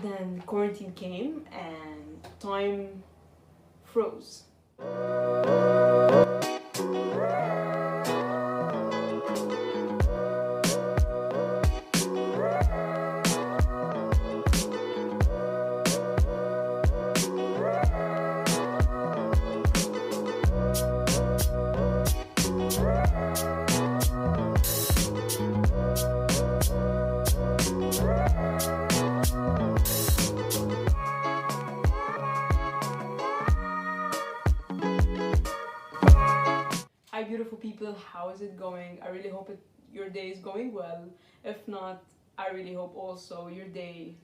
But then quarantine came and time froze. Hi, beautiful people, how is it going? I really hope your day is going well. If not, I really hope also your day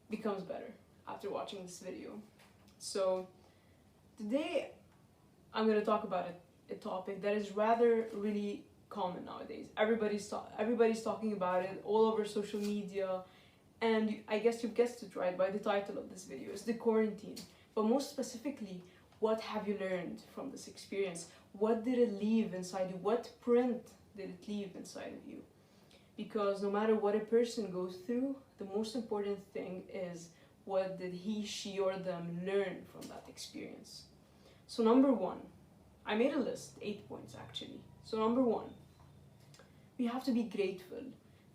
becomes better after watching this video. So, today I'm going to talk about a topic that is rather really common nowadays. Everybody's talking about it all over social media, and I guess you've guessed it right by the title of this video. It's the quarantine. But most specifically, what have you learned from this experience? What did it leave inside you? What print did it leave inside of you? Because no matter what a person goes through, the most important thing is what did he, she, or them learn from that experience. So number one, I made a list, 8 points actually. So number one, we have to be grateful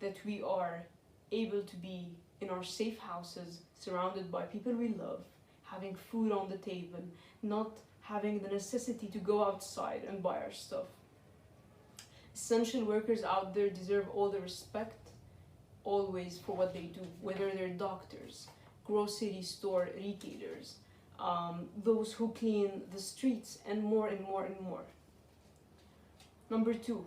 that we are able to be in our safe houses, surrounded by people we love, having food on the table, not having the necessity to go outside and buy our stuff. Essential workers out there deserve all the respect always for what they do, whether they're doctors, grocery store retailers, those who clean the streets, and more and more and more. Number two,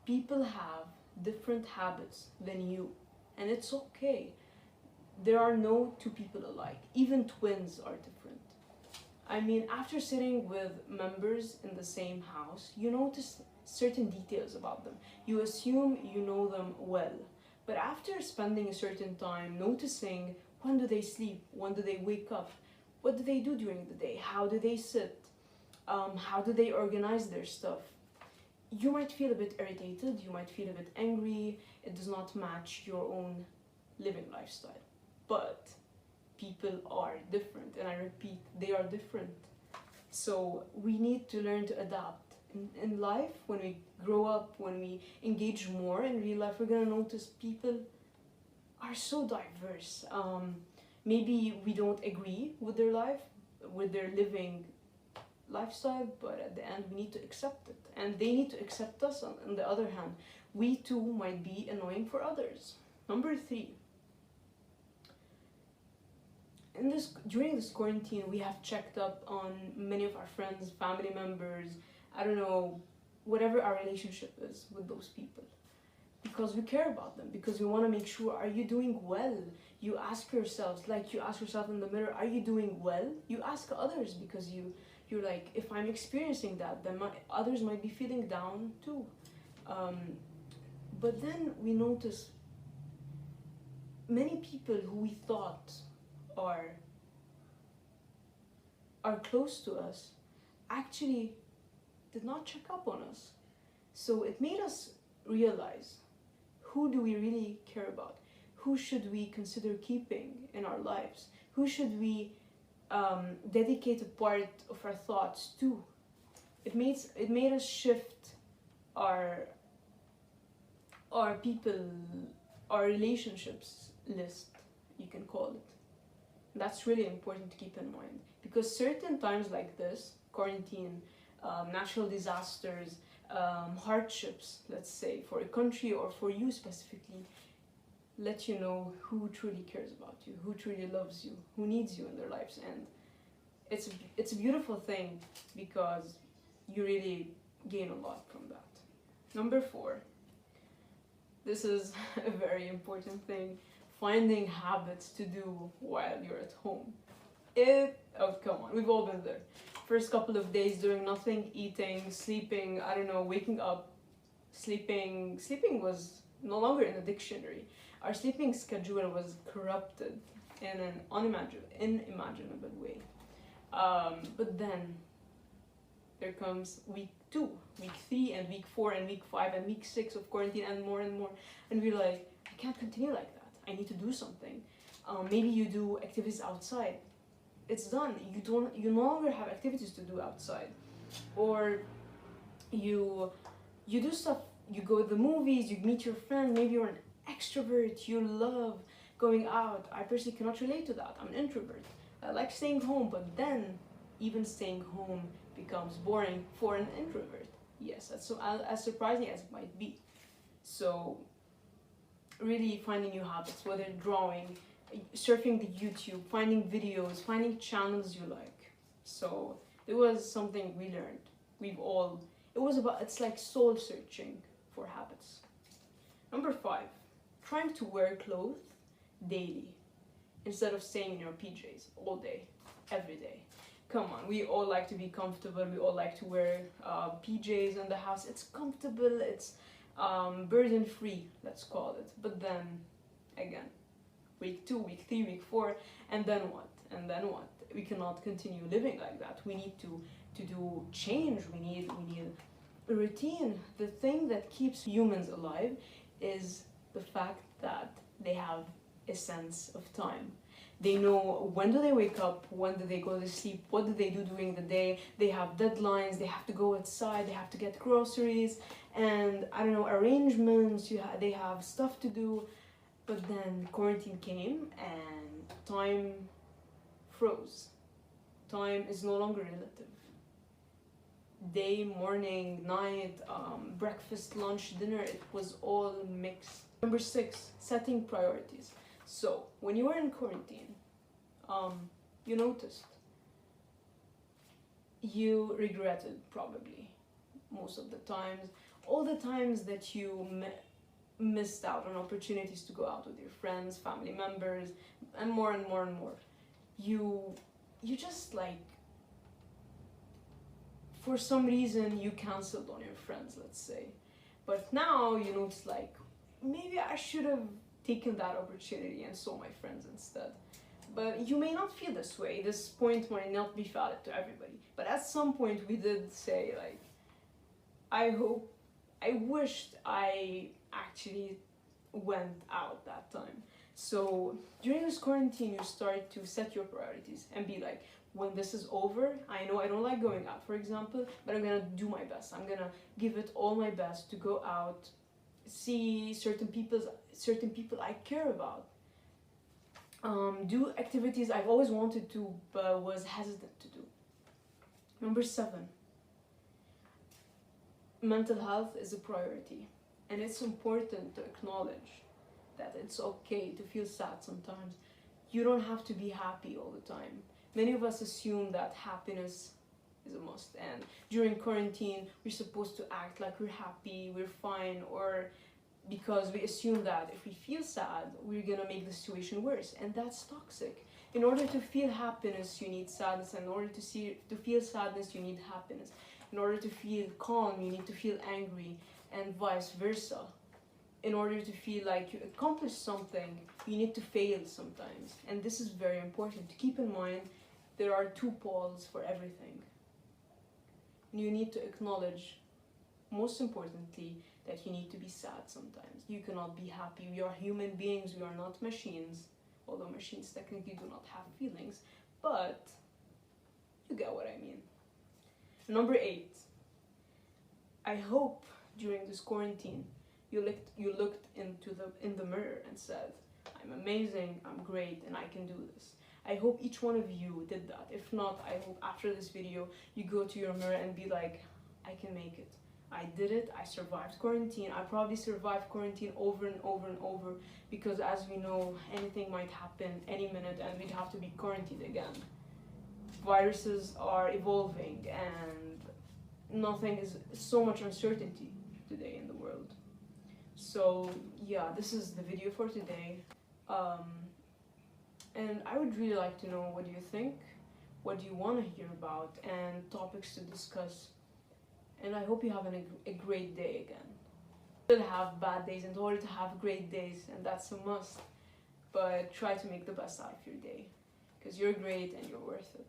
people have different habits than you, and it's okay. There are no two people alike. Even twins are different. I mean, after sitting with members in the same house, you notice certain details about them. You assume you know them well. But after spending a certain time noticing when do they sleep, when do they wake up, what do they do during the day, how do they sit, how do they organize their stuff, you might feel a bit irritated, you might feel a bit angry, it does not match your own living lifestyle. But people are different, and I repeat, they are different. So we need to learn to adapt. In life, when we grow up, when we engage more in real life, we're gonna notice people are so diverse. Maybe we don't agree with their life, with their living lifestyle, but at the end we need to accept it, and they need to accept us. On the other hand, we too might be annoying for others. Number three, during this quarantine, we have checked up on many of our friends, family members, I don't know, whatever our relationship is with those people, because we care about them, because we want to make sure, are you doing well? You ask yourselves, like you ask yourself in the mirror, are you doing well? You ask others, because you're like, if I'm experiencing that, then others might be feeling down too. But then we notice many people who we thought are close to us actually did not check up on us. So it made us realize, who do we really care about? Who should we consider keeping in our lives? Who should we dedicate a part of our thoughts to? It made us shift our people, our relationships list, you can call it. That's really important to keep in mind, because certain times like this, quarantine, natural disasters, hardships, let's say, for a country or for you specifically, let you know who truly cares about you, who truly loves you, who needs you in their lives. And it's a beautiful thing, because you really gain a lot from that. Number four, this is a very important thing, finding habits to do while you're at home. Oh, come on, we've all been there. First couple of days doing nothing, eating, sleeping, I don't know, waking up, sleeping was no longer in the dictionary. Our sleeping schedule was corrupted in an unimaginable way. But then there comes week 2, week 3, and week 4, and week 5, and week 6 of quarantine, and more, and we're like, I can't continue like that. I need to do something. Maybe you do activities outside. It's done. You no longer have activities to do outside. Or you do stuff, you go to the movies, you meet your friends, maybe you're an extrovert, you love going out. I personally cannot relate to that. I'm an introvert. I like staying home, but then even staying home becomes boring for an introvert. Yes, as surprising as it might be. So really finding new habits, whether drawing, surfing the YouTube, finding videos, finding channels you like. So it was something we learned. It's like soul searching for habits. Number 5, trying to wear clothes daily instead of staying in your PJs all day, every day. Come on, we all like to be comfortable. We all like to wear PJs in the house. It's comfortable, it's burden-free, let's call it. But then, again, week 2, week 3, week 4, and then what? And then what? We cannot continue living like that. We need to do change. We need a routine. The thing that keeps humans alive is the fact that they have a sense of time. They know when do they wake up, when do they go to sleep, what do they do during the day. They have deadlines, they have to go outside, they have to get groceries, and I don't know, arrangements, they have stuff to do. But then quarantine came and time froze. Time is no longer relative. Day, morning, night, breakfast, lunch, dinner, it was all mixed. Number 6, setting priorities. So when you were in quarantine, you noticed, you regretted probably most of the times, all the times that you missed out on opportunities to go out with your friends, family members, and more and more and more. You just like, for some reason you canceled on your friends, let's say. But now you notice like, maybe I should have taken that opportunity and saw my friends instead. But you may not feel this way. This point might not be valid to everybody. But at some point we did say like, I wished I actually went out that time. So during this quarantine, you start to set your priorities and be like, when this is over, I know I don't like going out, for example, but I'm gonna do my best. I'm gonna give it all my best to go out, see certain people I care about, do activities I've always wanted to but was hesitant to do. Number 7, mental health is a priority, and it's important to acknowledge that it's okay to feel sad sometimes. You don't have to be happy all the time. Many of us assume that happiness is a must, and during quarantine we're supposed to act like we're happy, we're fine, or because we assume that if we feel sad, we're gonna make the situation worse, and that's toxic. In order to feel happiness, you need sadness, and in order to feel sadness, you need happiness. In order to feel calm, you need to feel angry, and vice versa. In order to feel like you accomplished something, you need to fail sometimes, and this is very important to keep in mind. There are 2 poles for everything. You need to acknowledge, most importantly, that you need to be sad sometimes. You cannot be happy. We are human beings, we are not machines, although machines technically do not have feelings, but you get what I mean. Number 8, I hope during this quarantine you looked in the mirror and said, I'm amazing, I'm great, and I can do this. I hope each one of you did that. If not, I hope after this video you go to your mirror and be like, I can make it. I did it, I survived quarantine. I probably survived quarantine over and over and over, because as we know, anything might happen any minute and we'd have to be quarantined again. Viruses are evolving and nothing is so much uncertainty today in the world. So yeah, this is the video for today. And I would really like to know, what do you think? What do you want to hear about, and topics to discuss? And I hope you have a great day again. You will have bad days in order to have great days, and that's a must. But try to make the best out of your day, because you're great and you're worth it.